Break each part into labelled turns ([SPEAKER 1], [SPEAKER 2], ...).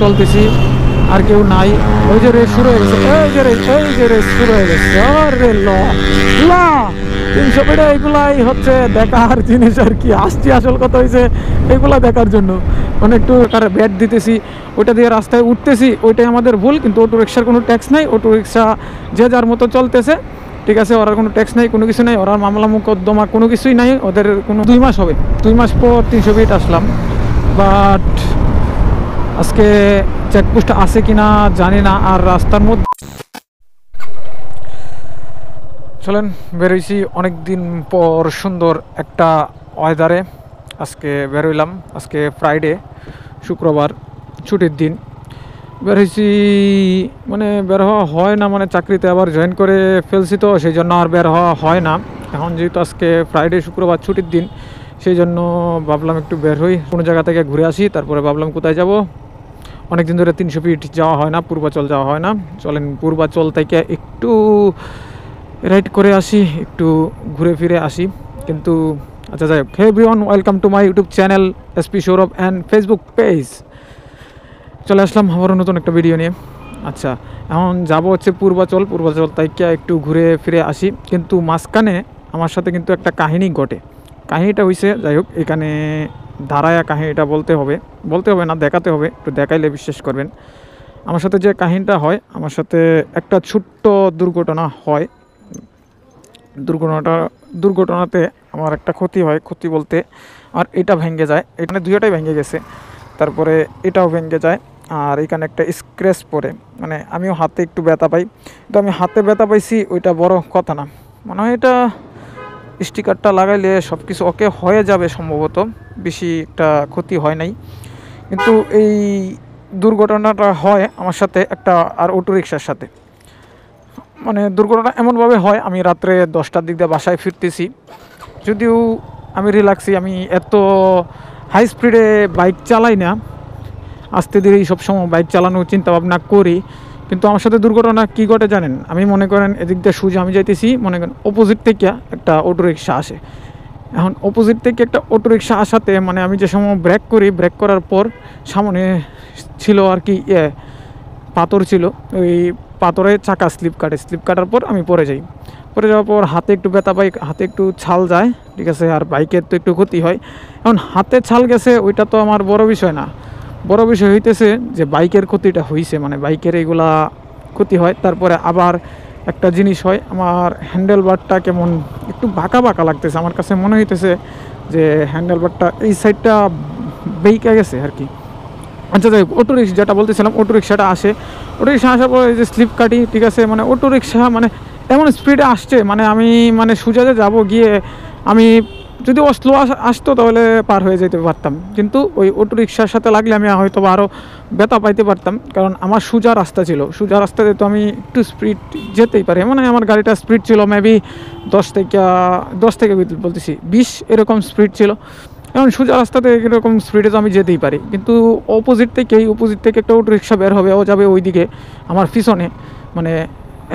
[SPEAKER 1] চলতেছি, আর কেউ নাই। ওই যে রেস শুরু হয়ে গেছে, এই যে রেস শুরু হয়ে গেছে। আরে লা 300 ফিটে এগুলাই হচ্ছে দেখার জিনিস আর কি। আসছি আসল কথা হয়েছে এগুলা দেখার জন্য। মানে একটু ব্যাট দিতেছি, ওইটা দিয়ে রাস্তায় উঠতেছি, ওইটাই আমাদের ভুল। কিন্তু অটো রিক্সার কোনো ট্যাক্স নাই, অটো রিক্সা যে যার মতো চলতেছে, ঠিক আছে। ওরার কোনো ট্যাক্স নাই, কোনো কিছু নাই, ওরার মামলা মোকদ্দমা কোনো কিছুই নাই ওদের। কোনো 2 মাস হবে, 2 মাস পর 300 ফিট আসলাম। বাট আজকে চেকপোস্ট আছে কিনা জানি না। আর রাস্তার মধ্যে চলেন বেরোইছি অনেক দিন পর সুন্দর একটা ওয়েদারে। আজকে বেরোইলাম, আজকে ফ্রাইডে, শুক্রবার, ছুটির দিন। বেরোইছি মানে বের হওয়া হয় না, মানে চাকরিতে আবার জয়েন করে ফেলছি তো সেই জন্য আর বের হওয়া হয় না। এখন যেহেতু আজকে ফ্রাইডে, শুক্রবার ছুটির দিন, সেই জন্য ভাবলাম একটু বের হই, কোনো জায়গা থেকে ঘুরে আসি। তারপরে ভাবলাম কোথায় যাব, অনেক দিন ধরে 300 ফিট যাওয়া হয় না, পূর্বাচল যাওয়া হয় না। চলেন পূর্বাচল থেকে একটু রাইড করে আসি, একটু ঘুরে ফিরে আসি। কিন্তু আচ্ছা যাই হোক, hey everyone, welcome to my YouTube channel SP Sourav and Facebook page. চলে আসলাম আবারও নতুন একটা ভিডিও নিয়ে। আচ্ছা, এখন যাব হচ্ছে পূর্বাচল থেকে একটু ঘুরে ফিরে আসি। কিন্তু মাঝখানে আমার সাথে কিন্তু একটা কাহিনী ঘটে। কাহিনীটা হয়েছে, যাই হোক, এখানে ধারায়া কাহিনীটা বলতে হবে না, দেখাতে হবে। একটু দেখাইলে বিশ্বাস করবেন। আমার সাথে যে কাহিনীটা হয়, আমার সাথে একটা ছোট্ট দুর্ঘটনা হয়। দুর্ঘটনাতে আমার একটা ক্ষতি হয়। ক্ষতি বলতে আর এটা ভেঙে যায়, এখানে দুইটাই ভেঙে গেছে। তারপরে এটাও ভেঙে যায়, আর এখানে একটা স্ক্র্যাচ পড়ে। মানে আমিও হাতে একটু ব্যথা পাই। তো আমি হাতে ব্যথা পাইছি, ওইটা বড় কথা না। মনে হয় এটা স্টিকারটা লাগাইলে সব কিছু ওকে হয়ে যাবে সম্ভবত, বেশি একটা ক্ষতি হয় নাই। কিন্তু এই দুর্ঘটনাটা হয় আমার সাথে একটা আর অটো রিক্সার সাথে। মানে দুর্ঘটনা এমনভাবে হয়, আমি রাত্রে 10টার দিক দিয়ে বাসায় ফিরতেছি। যদিও আমি রিল্যাক্সি, আমি এত হাই স্পিডে বাইক চালাই না, আস্তে ধীরেই সবসময় বাইক চালানোর চিন্তাভাবনা করি। কিন্তু আমার সাথে দুর্ঘটনা কী ঘটে জানেন? আমি মনে করেন এদিক দিয়ে সোজা আমি যাইতেছি, মনে করেন অপোজিট থেকে একটা অটো রিক্সা আসে। এখন অপোজিট থেকে একটা অটো রিক্সা আসাতে মানে আমি যে সময় ব্রেক করি, ব্রেক করার পর সামনে ছিল আর কি পাথর ছিল। ওই পাথরে চাকা স্লিপ কাটার পর আমি পড়ে যাওয়ার পর হাতে একটু ব্যথা পাই, হাতে একটু ছাল যায়, ঠিক আছে। আর বাইকের তো একটু ক্ষতি হয়। এখন হাতে ছাল গেছে, ওইটা তো আমার বড় বিষয় না। বড় বিষয় হইতেছে যে বাইকের ক্ষতিটা হয়েছে, মানে বাইকের এইগুলা ক্ষতি হয়। তারপরে আবার একটা জিনিস হয়, আমার হ্যান্ডেল বারটা কেমন একটু বাঁকা লাগতেছে। আমার কাছে মনে হইতেছে যে হ্যান্ডেল বারটা এই সাইডটা বেঁকে গেছে আর কি। আচ্ছা যাই হোক, অটো রিক্সা যেটা বলতেছিলাম, অটো রিক্সাটা আসে। অটো রিক্সা আসার পর এই যে স্লিপ কাটি, ঠিক আছে। মানে অটো রিক্সা মানে এমন স্পিডে আসছে, মানে আমি মানে সোজাতে যাব গিয়ে আমি যদি স্লো আসতো তাহলে পার হয়ে যেতে পারতাম। কিন্তু ওই অটো রিক্সার সাথে লাগলে আমি হয়তো আরও ব্যথা পাইতে পারতাম, কারণ আমার সোজা রাস্তা ছিল। সোজা রাস্তাতে তো আমি একটু স্পিড যেতেই পারি। মানে আমার গাড়িটা স্পিড ছিল মেবি 10 থেকে বলতেছি 20 এরকম স্পিড ছিল। এখন সোজা রাস্তাতে এরকম স্পিডে তো আমি যেতেই পারি। কিন্তু অপোজিট থেকে একটা অটো রিক্সা বের হবে, ও যাবে ওই দিকে আমার পিছনে। মানে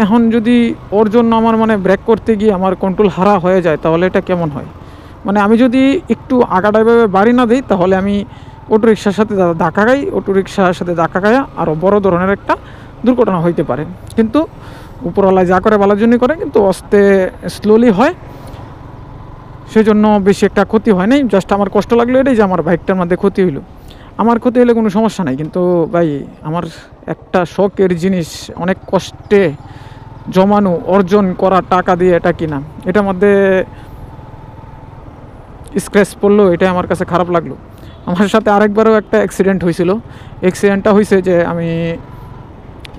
[SPEAKER 1] এখন যদি ওর জন্য আমার মানে ব্রেক করতে গিয়ে আমার কন্ট্রোল হারা হয়ে যায়, তাহলে এটা কেমন হয়? মানে আমি যদি একটু আগাটাইভাবে বাড়ি না দিই, তাহলে আমি অটো রিক্সার সাথে ধাক্কা খায় আরও বড় ধরনের একটা দুর্ঘটনা হইতে পারে। কিন্তু উপরওয়ালায় যা করে ভালোর জন্যই করে, কিন্তু আস্তে স্লোলি হয়, সেই জন্য বেশি একটা ক্ষতি হয় নাই। জাস্ট আমার কষ্ট লাগলো এটাই যে আমার বাইকটার মধ্যে ক্ষতি হইলো। আমার ক্ষতি হলে কোনো সমস্যা নাই, কিন্তু ভাই আমার একটা শখের জিনিস, অনেক কষ্টে জমানো অর্জন করা টাকা দিয়ে এটা কিনা, এটার মধ্যে স্ক্র্যাচ পড়লো, এটাই আমার কাছে খারাপ লাগলো। আমার সাথে আরেকবারও একটা অ্যাক্সিডেন্ট হয়েছিল। অ্যাক্সিডেন্টটা হয়েছে যে আমি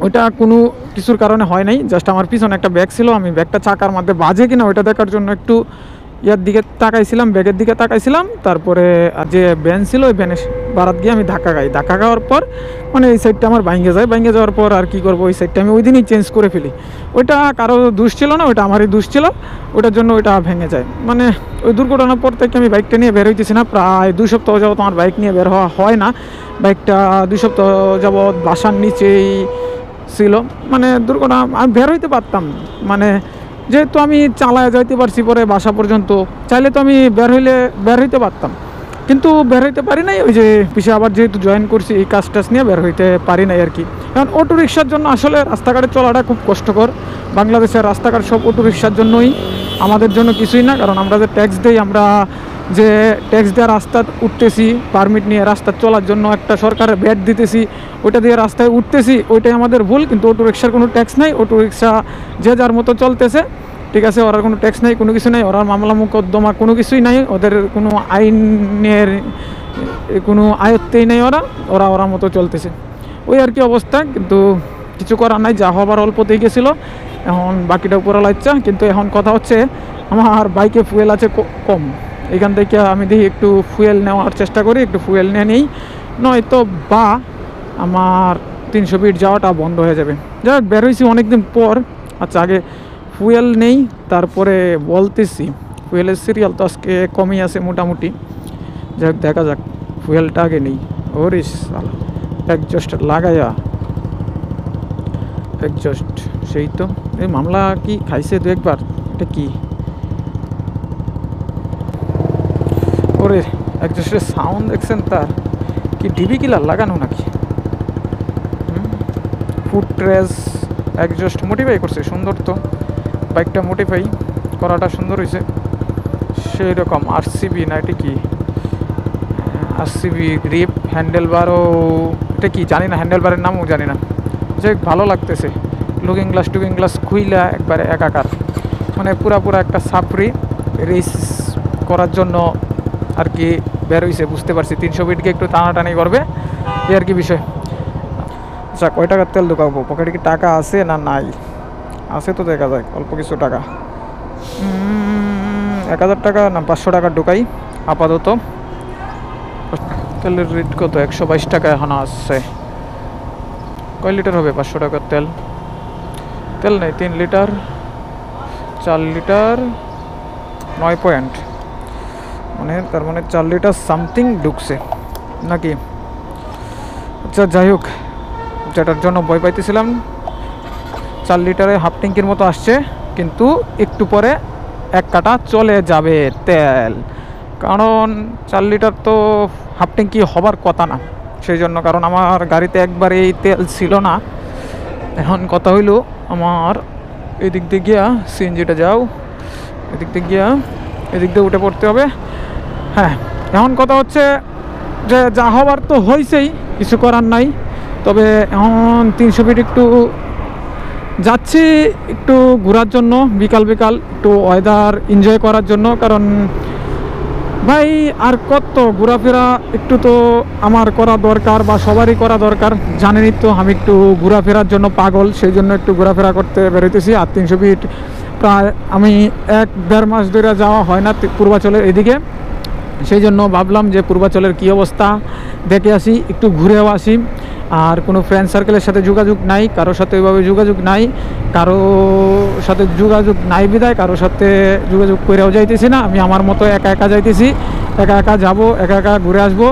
[SPEAKER 1] ওইটা কোনো কিছুর কারণে হয় নাই, জাস্ট আমার পিছনে একটা ব্যাগ ছিল, আমি ব্যাগটা চাকার মধ্যে বাজে কিনা ওইটা দেখার জন্য একটু ইয়ার দিকে তাকাইছিলাম, ব্যাগের দিকে তাকাইছিলাম। তারপরে যে ভ্যান ছিল, ওই ভ্যানের বারাত গিয়ে আমি ধাক্কা খাওয়ার পর মানে এই সাইডটা আমার ভাঙে যাওয়ার পর আর কি করবো, ওই সাইডটা আমি ওই দিনই চেঞ্জ করে ফেলি। ওইটা কারো দোষ ছিল না, ওইটা আমারই দোষ ছিল, ওইটার জন্য ওইটা ভেঙে যায়। মানে ওই দুর্ঘটনার পর থেকে আমি বাইকটা নিয়ে বের হইতেছি না। প্রায় 2 সপ্তাহ যাবত আমার বাইক নিয়ে বের হওয়া হয় না। বাইকটা 2 সপ্তাহ যাবত বাসার নিচেই ছিল। মানে দুর্ঘটনা আমি বের হইতে পারতাম, মানে যেহেতু আমি চালায় যাইতে পারছি পরে বাসা পর্যন্ত, চাইলে তো আমি বের হইতে পারতাম। কিন্তু বের হইতে পারি নাই, ওই যে পিছিয়ে আবার যেহেতু জয়েন করছি এই কাজ টাজ নিয়ে বের হইতে পারি নাই আর কি। কারণ অটো রিক্সার জন্য আসলে রাস্তাঘাটে চলাটা খুব কষ্টকর। বাংলাদেশের রাস্তাঘাট সব অটো রিক্সার জন্যই, আমাদের জন্য কিছুই না। কারণ আমরা যে ট্যাক্স দিই, আমরা যে ট্যাক্স দেওয়া রাস্তা উঠতেছি, পারমিট নিয়ে রাস্তা চলার জন্য একটা সরকারের ভ্যাট দিতেছি, ওইটা দিয়ে রাস্তায় উঠতেছি, ওইটাই আমাদের ভুল। কিন্তু অটো রিক্সার কোনো ট্যাক্স নাই, অটো রিক্সা যে যার মতো চলতেছে, ঠিক আছে। ওরার কোনো ট্যাক্স নাই, কোনো কিছু নাই, ওরার মামলা মোকদ্দমা কোনো কিছুই নাই, ওদের কোনো আইনের কোনো আয়ত্তেই নেই, ওরা মতো চলতেছে, ওই আর কি অবস্থা। কিন্তু কিছু করার নাই, যা হবার অল্পতেই গেছিলো, এখন বাকিটা উপরওয়ালার ইচ্ছা। কিন্তু এখন কথা হচ্ছে আমার বাইকে ফুয়েল আছে কম, এখান থেকে আমি দেখি একটু ফুয়েল নেওয়ার চেষ্টা করি, একটু ফুয়েল নিয়ে নিই, নয়তো বা আমার 300 ফিট যাওয়াটা বন্ধ হয়ে যাবে। যাই বের হয়েছি অনেকদিন পর। আচ্ছা, আগে ফুয়েল নেই, তারপরে বলতেছি। ফুয়েলের সিরিয়াল তো আজকে কমই আছে মোটামুটি, যাক দেখা যাক, ফুয়েলটা আগে নেই। ওরে সালা, একজস্ট লাগাইয়া, একজস্ট সেই তো। এই মামলা কি খাইছে দু একবার, এটা কি? ওরে একজস্টের সাউন্ড দেখছেন তার, কি ডিবি কিলার লাগানো নাকি? ফুট ট্রেস একজস্ট মোটিফাই করছে, সুন্দর তো। বাইকটা মোটিফাই করাটা সুন্দর হয়েছে, সেই রকম। আরসিবি না এটা কি? আরসিবি গ্রিপ, হ্যান্ডেলবারও এটা কি জানি না, হ্যান্ডেলবারের নামও জানি না। যে ভালো লাগতেছে, লুকিং গ্লাস খুইলা একবারে একাকার, মানে পুরা একটা সাফরি রেস করার জন্য আর কি বের হয়েছে, বুঝতে পারছি। 300 ফিটকে একটু টানাটানি করবে, এই আর কি বিষয়। আচ্ছা, কয় টাকার তেল ঢুকাবো? পকেটে কি টাকা আছে না নাই? আছে তো দেখা যায়, অল্প কিছু টাকা। 1000 টাকা না 500 টাকা ঢুকাই আপাতত। তেলের রেট কত? 122 টাকা এখন আসছে। কয় লিটার হবে 500 টাকার তেল? তেল নেই, 3 লিটার, 4 লিটার 9 পয়েন্ট, মানে তার মানে 4 লিটার সামথিং ঢুকছে নাকি? আচ্ছা যাই হোক, যেটার জন্য ভয় পাইতেছিলাম, 4 লিটারে হাফ ট্যাঙ্কির মতো আসছে, কিন্তু একটু পরে 1 কাটা চলে যাবে তেল। কারণ 4 লিটার তো হাফ ট্যাঙ্কি হবার কথা না, সেই জন্য। কারণ আমার গাড়িতে একবারেই তেল ছিল না। এখন কথা হইল, আমার এদিক দিয়ে গিয়া সিএনজিটা যাও, এদিক দিয়ে উঠে পড়তে হবে। হ্যাঁ, এখন কথা হচ্ছে যে যা হবার তো হয়েছেই, কিছু করার নাই। তবে এখন 300 ফিট একটু যাচ্ছি, একটু ঘোরার জন্য, বিকাল একটু ওয়েদার এনজয় করার জন্য। কারণ ভাই আর কত ঘোরাফেরা, একটু তো আমার করা দরকার, বা সবারই করা দরকার। জানেনই তো আমি একটু ঘোরাফেরার জন্য পাগল, সেই জন্য একটু ঘোরাফেরা করতে বেরোতেছি। আর 300 ফিট প্রায় আমি 1-1.5 মাস ধরে যাওয়া হয় না পূর্বাচলের এদিকে, সেই জন্য ভাবলাম যে পূর্বাচলের কী অবস্থা দেখে আসি, একটু ঘুরেও আসি। আর কোনো ফ্রেন্ড সার্কেলের সাথে যোগাযোগ নাই, কারোর সাথে ওইভাবে যোগাযোগ নাই বিদায় কারোর সাথে যোগাযোগ করেও যাইতেছি না। আমি আমার মতো একা যাইতেছি, একা যাব, একা ঘুরে আসবো।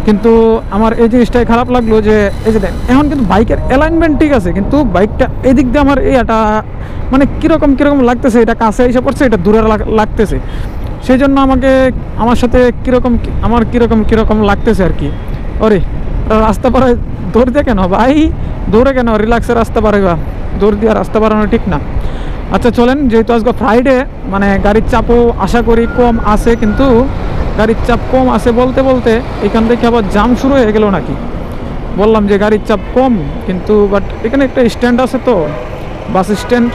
[SPEAKER 1] কিন্তু আমার এই জিনিসটাই খারাপ লাগলো যে এই যে এখন কিন্তু বাইকের অ্যালাইনমেন্ট ঠিক আছে, কিন্তু বাইকটা এদিক দিয়ে আমার এটা মানে কীরকম লাগতেছে, এটা কাছে এসে পড়ছে, এটা দূরে লাগতেছে। সেই জন্য আমার সাথে কীরকম লাগতেছে আর কি। ওরে রাস্তা পাড়ায় দৌড় দিয়ে কেন ভাই, দৌড়ে কেন, রিল্যাক্সে রাস্তা পাড়াইবা, দৌড় দিয়ে রাস্তা পাড়ানো ঠিক না। আচ্ছা চলেন, যেহেতু আজকে ফ্রাইডে, মানে গাড়ির চাপও আশা করি কম আছে, কিন্তু গাড়ির চাপ কম আছে বলতে এখান থেকে আবার জাম শুরু হয়ে গেল নাকি। বললাম যে গাড়ির চাপ কম, কিন্তু বাট এখানে একটা স্ট্যান্ড আছে তো, বাস স্ট্যান্ড,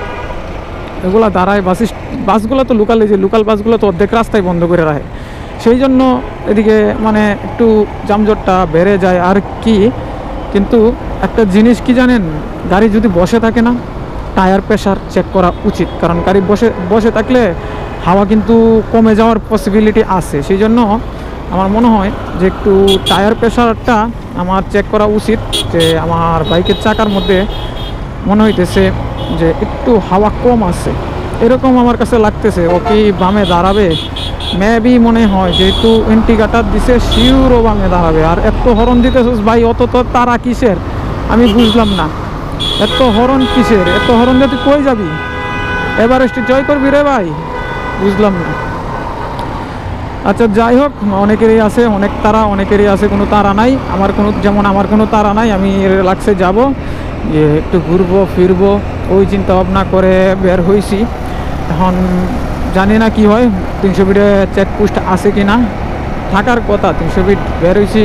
[SPEAKER 1] এগুলো দাঁড়ায়। বাসগুলো তো লোকাল বাসগুলো তো অর্ধেক রাস্তায় বন্ধ করে রাখে, সেই জন্য এদিকে মানে একটু যানজটটা বেড়ে যায় আর কি। কিন্তু একটা জিনিস কি জানেন, গাড়ি যদি বসে থাকে না, টায়ার প্রেশার চেক করা উচিত। কারণ গাড়ি বসে থাকলে হাওয়া কিন্তু কমে যাওয়ার পসিবিলিটি আছে। সেই জন্য আমার মনে হয় যে একটু টায়ার প্রেশারটা আমার চেক করা উচিত। যে আমার বাইকের চাকার মধ্যে মনে হইতেছে যে একটু হাওয়া কম আছে, এরকম আমার কাছে লাগতেছে। ও কি বামে দাঁড়াবে? মেবি মনে হয়, যেহেতু ইন্ডিকেটর দিছে, শিওরও বামে দাঁড়াবে। আর এত হরন দিতেছিস ভাই, অত তো তারা কিসের আমি বুঝলাম না। এত হরন কিসের? এত হরন দিয়ে তুই কই যাবি? এভারেস্ট জয় করবি রে ভাই? বুঝলাম না। আচ্ছা যাই হোক, অনেকেরই আছে অনেক তারা, অনেকেরই আছে কোনো তারা নাই। আমার কোনো তারা নাই, আমি রিল্যাক্সে যাব, যে একটু ঘুরবো ফিরবো ওই চিন্তা ভাবনা করে বের হয়েছি। এখন জানি না কি হয়, 300 ফিটে চেকপোস্ট আছে কি না, থাকার কথা। 300 ফিট বের হয়েছি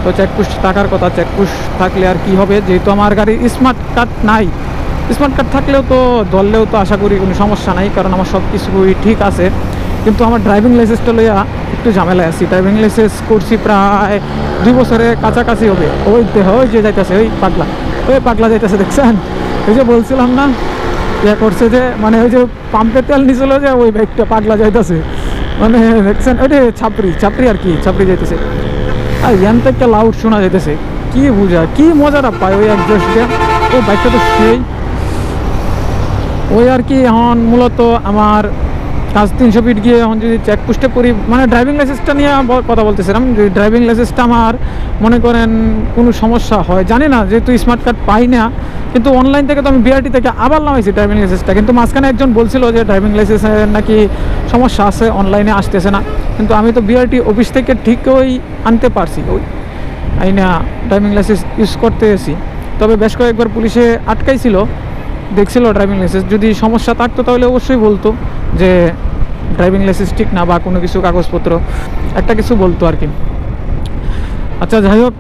[SPEAKER 1] তো চেকপোস্ট থাকার কথা। চেকপোস্ট থাকলে আর কি হবে, যেহেতু আমার গাড়ির স্মার্ট কার্ড নাই। স্মার্ট কার্ড থাকলেও তো ধরলেও তো আশা করি কোনো সমস্যা নাই, কারণ আমার সব কিছুই ঠিক আছে। কিন্তু আমার ড্রাইভিং লাইসেন্সটা লইয়া একটু ঝামেলায় আছি। ড্রাইভিং লাইসেন্স করছি প্রায় 2 বছরের কাছাকাছি হবে। ওই দেহ ওই যে যাইতেছে, ওই পাগলা যাইতেছে, দেখছেন? ওই যে বলছিলাম না, ইয়ে করছে যে, মানে ওই যে পাম্পে তেল নিছিল যে, ওই বাইকটা পাগলা যাইতেছে, মানে দেখছেন? ওইটা ছাপড়ি আর কি, ছাপড়ি যাইতেছে। আর ইয়ান থেকে লাউড শোনা যাইতেছে, কি বুঝা, কি মজাটা পায় ওই অ্যাডজাস্টে। ওই বাইকটা তো সেই ওই আর কি। এখন মূলত আমার কাজ 300 ফিট গিয়ে এখন যদি চেকপোস্টে করি, মানে ড্রাইভিং লাইসেন্সটা নিয়ে কথা বলতেছিলাম, যদি ড্রাইভিং লাইসেন্সটা আমার মনে করেন কোনো সমস্যা হয়, জানি না, যেহেতু স্মার্ট কার্ড পাই না। কিন্তু অনলাইন থেকে তো আমি বিআরটি থেকে আবার নামাইছি ড্রাইভিং লাইসেন্সটা, কিন্তু মাঝখানে একজন বলছিল যে ড্রাইভিং লাইসেন্সের নাকি সমস্যা আছে, অনলাইনে আসতেছে না। কিন্তু আমি তো বিআরটি অফিস থেকে ঠিকই আনতে পারছি, ওই আইনা ড্রাইভিং লাইসেন্স ইউজ করতে এসেছি। তবে বেশ কয়েকবার পুলিশে আটকাইছিল, দেখছিল ড্রাইভিং লাইসেন্স, যদি সমস্যা থাকতো তাহলে অবশ্যই বলতো যে ড্রাইভিং লাইসেন্স ঠিক না, বা কোনো কিছু কাগজপত্র একটা কিছু বলতো আর কি। আচ্ছা যাই হোক,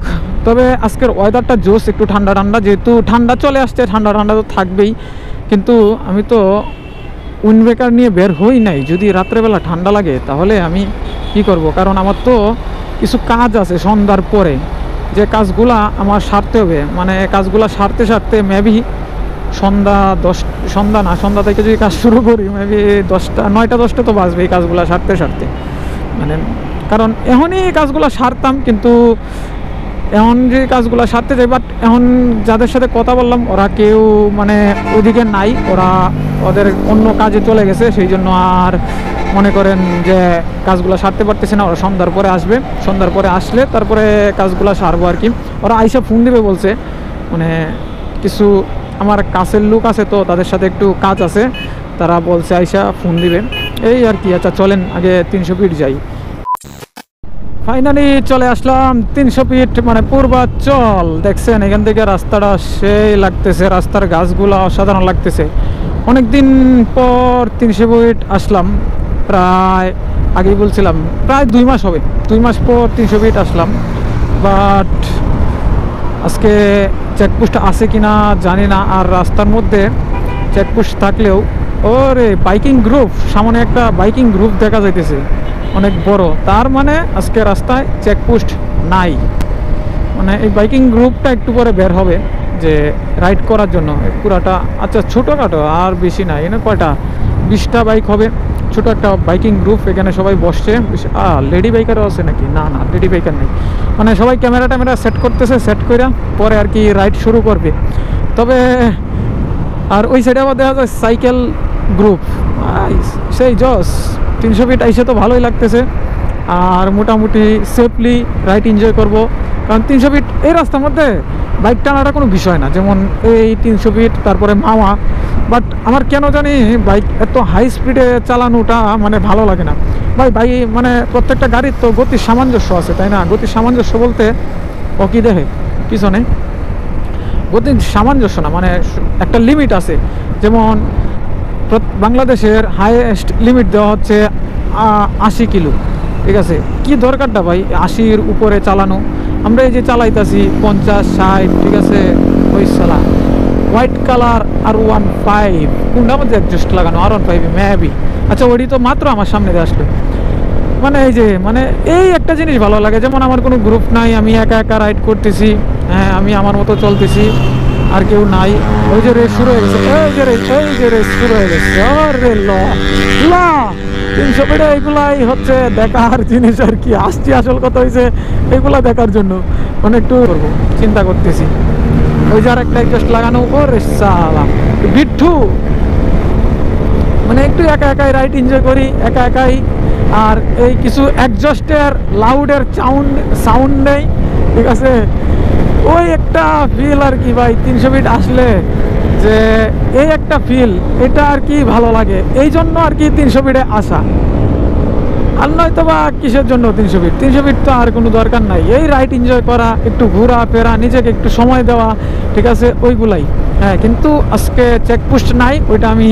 [SPEAKER 1] তবে আজকের ওয়েদারটা জোস, একটু ঠান্ডা ঠান্ডা, যেহেতু ঠান্ডা চলে আসছে, ঠান্ডা ঠান্ডা তো থাকবেই। কিন্তু আমি তো উইন্ডব্রেকার নিয়ে বের হই নাই। যদি রাত্রেবেলা ঠান্ডা লাগে তাহলে আমি কি করব, কারণ আমার তো কিছু কাজ আছে সন্ধ্যার পরে, যে কাজগুলা আমার সারতে হবে। মানে কাজগুলা সারতে সারতে মেবি সন্ধ্যা থেকে যদি কাজ শুরু করি, মেবি 9টা-10টা তো বাজবে এই কাজগুলো সারতে সারতে। মানে কারণ এখনই কাজগুলো সারতাম, কিন্তু এখন যে কাজগুলো সারতে যাই, বাট এখন যাদের সাথে কথা বললাম ওরা কেউ মানে ওদিকে নাই, ওদের অন্য কাজে চলে গেছে, সেই জন্য আর মনে করেন যে কাজগুলো সারতে পারতেছে না। ওরা সন্ধ্যার পরে আসবে, সন্ধ্যার পরে আসলে তারপরে কাজগুলো সারবো আর কি। ওরা আইসা ফোন দিবে বলছে, মানে কিছু আমার কাছের লোক আছে তো, তাদের সাথে একটু কাজ আছে, তারা বলছে আইসা ফোন দিবে, এই আর কি। আচ্ছা চলেন আগে 300 ফিট যাই। ফাইনালি চলে আসলাম 300 ফিট, মানে পূর্বাচল। দেখছেন এখান থেকে রাস্তাটা সেই লাগতেছে, রাস্তার গাছগুলা অসাধারণ লাগতেছে। অনেকদিন পর 300 ফিট আসলাম, প্রায় আগেই বলছিলাম প্রায় 2 মাস হবে, 2 মাস পর 300 ফিট আসলাম। বাট আজকে চেকপোস্ট আছে কিনা জানি না। আর রাস্তার মধ্যে চেকপোস্ট থাকলেও ওরে বাইকিং গ্রুপ, সামনে একটা বাইকিং গ্রুপ দেখা যাইতেছে অনেক বড়, তার মানে আজকে রাস্তায় চেকপোস্ট নাই। মানে এই বাইকিং গ্রুপটা একটু পরে বের হবে যে রাইড করার জন্য পুরাটা। আচ্ছা ছোটোখাটো, আর বেশি নাই, এখানে কয়টা 20টা বাইক হবে, ছোটো একটা বাইকিং গ্রুপ। এখানে সবাই বসছে, লেডি বাইকারও আছে নাকি? না লেডি বাইকার নেই। মানে সবাই ক্যামেরা সেট করতেছে, সেট করে পরে আর কি রাইড শুরু করবে। তবে আর ওই সাইডে আবার দেখা যায় সাইকেল গ্রুপ, সেই জস। 300 ফিট আইসে তো ভালোই লাগতেছে, আর মোটামুটি সেফলি রাইড এনজয় করব। কারণ 300 ফিট এই রাস্তার মধ্যে বাইক টানাটা কোনো বিষয় না, যেমন এই 300 ফিট তারপরে মাওয়া। বাট আমার কেন জানি বাইক এত হাই স্পিডে চালানোটা মানে ভালো লাগে না ভাই। মানে প্রত্যেকটা গাড়ির তো গতির সামঞ্জস্য আছে, তাই না? গতির সামঞ্জস্য বলতে ও কি দেখে পিছনে, গতির সামঞ্জস্য না, মানে একটা লিমিট আছে। যেমন বাংলাদেশের হাইয়েস্ট লিমিট দেওয়া হচ্ছে 80 কিলো, ঠিক আছে? কি দরকারটা ভাই 80-র উপরে চালানো? আমরা এই যে চালাইতেছি 50-60, ঠিক আছে? ওই সালা হোয়াইট কালার R15, কোনটা মধ্যে অ্যাডজাস্ট লাগানো R15 মেবি। আচ্ছা ওইটি তো মাত্র আমার সামনে দিয়ে আসলো। মানে এই যে মানে এই একটা জিনিস ভালো লাগে, যেমন আমার কোনো গ্রুপ নাই, আমি একা একা রাইড করতেছি, হ্যাঁ আমি আমার মতো চলতেছি, আর কেউ নাই। ওই যে রেস শুরু হয়ে গেছে, এই যে রেস শুরু হয়ে গেছে। আরে লা 300 ফিটে এইগুলাই হচ্ছে দেখার জিনিস আর কি। আসছি আসল কথা হয়েছে এগুলা দেখার জন্য, মানে একটু করবো চিন্তা করতেছি। ওই যে আর একটা অ্যাডজাস্ট লাগানো, ওরে সালা বিট্টু, মানে একটু একা একাই রাইড এনজয় করি, একা একাই। আর এই কিছু অ্যাডজাস্টের লাউডের সাউন্ড নেই, ঠিক আছে? ওই একটা ফিল আর কি ভাই 300 ফিট আসলে, যে এই একটা ফিল, এটা আর কি ভালো লাগে, এই জন্য আর কি 300 ফিটে আসা। আর নয়তো বা কিসের জন্য 300 ফিট? 300 ফিট তো আর কোনো দরকার নাই, এই রাইড এনজয় করা, একটু ঘোরা ফেরা, নিজেকে একটু সময় দেওয়া, ঠিক আছে, ওইগুলাই। হ্যাঁ, কিন্তু আজকে চেকপোস্ট নাই, ওইটা আমি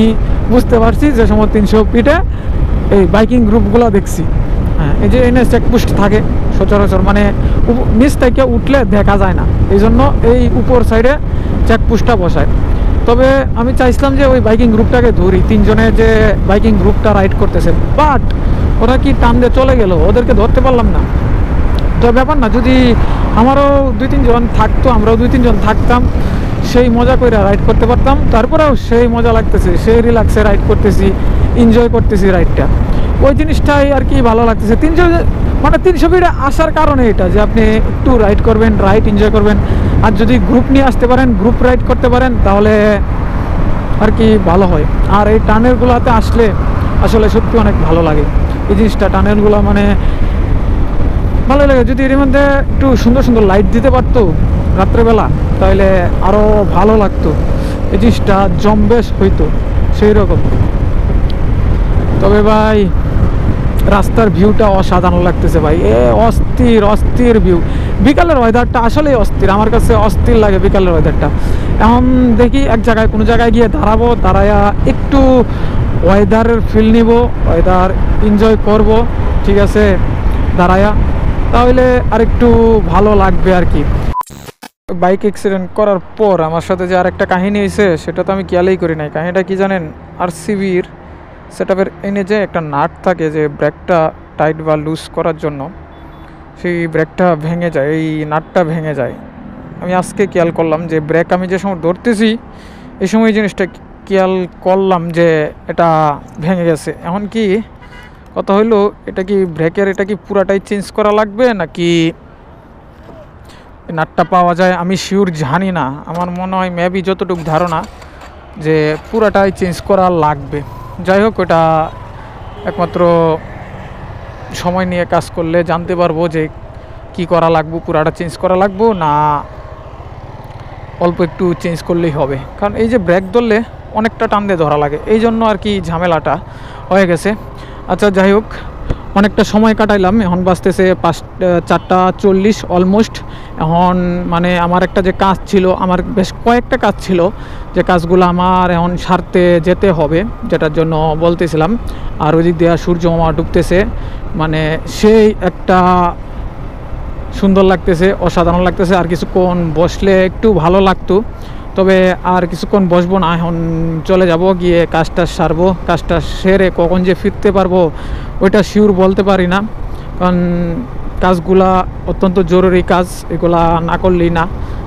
[SPEAKER 1] বুঝতে পারছি যে সময় 300 ফিটে এই বাইকিং গ্রুপগুলো দেখছি। হ্যাঁ, এই যে এনে চেকপোস্ট থাকে সচরাচর, মানে নিচ থেকে উঠলে দেখা যায় না, এই জন্য এই উপর সাইডে চেকপোস্টটা বসায়। তবে আমি চাইছিলাম যে ওই বাইকিং গ্রুপটাকে ধরি, 3 জনের যে বাইকিং গ্রুপটা রাইড করতেছে, বাট ওরা কি টান দিয়ে চলে গেল, ওদেরকে ধরতে পারলাম না। তো ব্যাপার না, যদি আমারও 2-3 জন থাকতো, আমরাও 2-3 জন থাকতাম, সেই মজা করে রাইড করতে পারতাম। তারপরেও সেই মজা লাগতেছে, সেই রিল্যাক্সে রাইড করতেছি, এনজয় করতেছি রাইডটা, ওই জিনিসটাই আর কি ভালো লাগতেছে। 300 ফিটে আসার কারণে এটা যে আপনি একটু রাইড করবেন, রাইড এনজয় করবেন, আর যদি গ্রুপ নিয়ে আসতে পারেন, গ্রুপ রাইড করতে পারেন, তাহলে আর কি ভালো হয়। আর এই টানেলগুলোতে আসলে আসলে সত্যি অনেক ভালো লাগে এই জিনিসটা, টানেলগুলো মানে ভালো লাগে। যদি এর মধ্যে একটু সুন্দর সুন্দর লাইট দিতে পারতো রাত্রেবেলা, তাহলে আরও ভালো লাগতো, এই জিনিসটা জম্বেশ হইতো সেই রকম। তবে ভাই রাস্তার ভিউটা অসাধারণ লাগতেছে ভাই, অস্থির অস্থির ভিউ। বিকালের ওয়েদারটা আসলেই অস্থির, আমার কাছে অস্থির লাগে বিকালের ওয়েদারটা। এখন দেখি এক জায়গায়, কোনো জায়গায় গিয়ে দাঁড়াবো, দাঁড়ায়া একটু ওয়েদারের ফিল নিব, ওয়েদার এনজয় করব, ঠিক আছে, দাঁড়ায়া, তাহলে আর একটু ভালো লাগবে আর কি। বাইক অ্যাক্সিডেন্ট করার পর আমার সাথে যে আরেকটা কাহিনী হয়েছে, সেটা তো আমি খেয়ালই করি নাই। কাহিনীটা কি জানেন? আরসিবির সেটআপের এনে যে একটা নাট থাকে যে ব্রেকটা টাইট বা লুজ করার জন্য, সেই ব্রেকটা ভেঙে যায়, এই নাটটা ভেঙে যায়। আমি আজকে খেয়াল করলাম যে ব্রেক আমি যে সময় ধরতেছি, এই সময় জিনিসটা খেয়াল করলাম যে এটা ভেঙে গেছে। এখন কি কথা হইলো, এটা কি ব্রেকের, এটা কি পুরাটাই চেঞ্জ করা লাগবে নাকি নাটটা পাওয়া যায়? আমি শিওর জানি না, আমার মনে হয় মেবি যতটুকু ধারণা যে পুরাটাই চেঞ্জ করা লাগবে। যাই হোক, ওটা একমাত্র সময় নিয়ে কাজ করলে জানতে পারবো যে কি করা লাগবে, পুরাটা চেঞ্জ করা লাগবো না অল্প একটু চেঞ্জ করলেই হবে। কারণ এই যে ব্রেক ধরলে অনেকটা টান দিয়ে ধরা লাগে, এই জন্য আর কি ঝামেলাটা হয়ে গেছে। আচ্ছা যাই হোক, অনেকটা সময় কাটাইলাম, এখন বাজতেছে 4:40 অলমোস্ট। এখন মানে আমার একটা যে কাজ ছিল, আমার বেশ কয়েকটা কাজ ছিল, যে কাজগুলো আমার এখন সারতে যেতে হবে, যেটার জন্য বলতেছিলাম। আর ওই দিক দিয়ে সূর্য মামা ডুবতেছে, মানে সেই একটা সুন্দর লাগতেছে, অসাধারণ লাগতেছে। আর কিছুক্ষণ বসলে একটু ভালো লাগতো, তবে আর কিছুক্ষণ বসবো না, এখন চলে যাব, গিয়ে কাজটা সারবো। কাজটা সেরে কখন যে ফিরতে পারবো ওইটা শিওর বলতে পারি না, কারণ কাজগুলা অত্যন্ত জরুরি কাজ, এগুলা না করলেই না,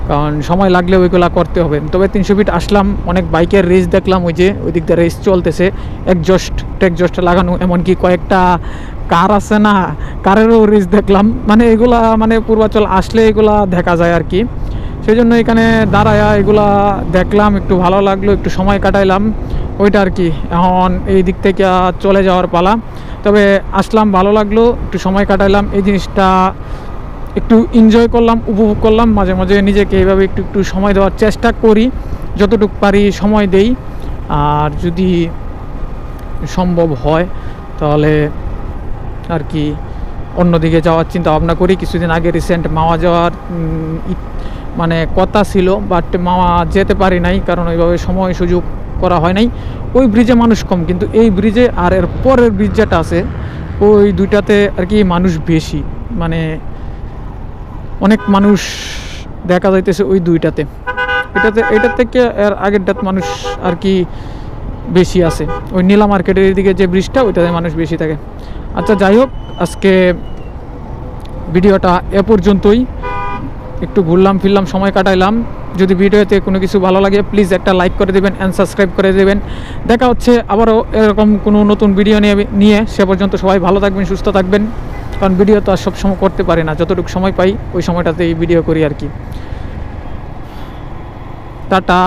[SPEAKER 1] কারণ সময় লাগলে ওইগুলা করতে হবে। তবে 300 ফিট আসলাম, অনেক বাইকের রেস দেখলাম, ওই যে ওই দিক দিয়ে রেস চলতেছে, একজস্ট লাগানো, এমনকি কয়েকটা কার আছে না, কারেরও রেস দেখলাম। মানে এগুলা মানে পূর্বাচল আসলে এগুলা দেখা যায় আর কি, সেই জন্য এখানে দাঁড়ায়া এগুলা দেখলাম, একটু ভালো লাগলো, একটু সময় কাটাইলাম, ওইটা আর কি। এখন এই দিক থেকে চলে যাওয়ার পালা, তবে আসলাম, ভালো লাগলো, একটু সময় কাটাইলাম, এই জিনিসটা একটু এনজয় করলাম, উপভোগ করলাম। মাঝে মাঝে নিজেকে এইভাবে একটু একটু সময় দেওয়ার চেষ্টা করি, যতটুকু পারি সময় দেই। আর যদি সম্ভব হয় তাহলে আর কি অন্যদিকে যাওয়ার চিন্তা ভাবনা করি। কিছুদিন আগে রিসেন্ট মাওয়া যাওয়ার মানে কথা ছিল, বাট মাওয়া যেতে পারি নাই, কারণ ওইভাবে সময় সুযোগ করা হয় নাই। ওই ব্রিজে মানুষ কম, কিন্তু এই ব্রিজে আর এর পরের ব্রিজ যেটা আছে, ওই দুইটাতে আর কি মানুষ বেশি, মানে অনেক মানুষ দেখা যাইতেছে ওই দুইটাতে। এটার থেকে এর আগেরটাতে মানুষ আর কি বেশি আছে, ওই নীলা মার্কেটের দিকে যে ব্রিজটা, ওইটাতে মানুষ বেশি থাকে। আচ্ছা যাই হোক, আজকে ভিডিওটা এ পর্যন্তই, একটু ঘুরলাম ফিরলাম, সময় কাটাইলাম। যদি ভিডিওতে কোনো কিছু ভালো লাগে প্লিজ একটা লাইক করে দেবেন অ্যান্ড সাবস্ক্রাইব করে দেবেন। দেখা হচ্ছে আবারও এরকম কোনো নতুন ভিডিও নিয়ে। সে পর্যন্ত সবাই ভালো থাকবেন, সুস্থ থাকবেন, কারণ ভিডিও তো আর সবসময় করতে পারি না, যতটুকু সময় পাই ওই সময়টাতেই ভিডিও করি আর কি। টাটা।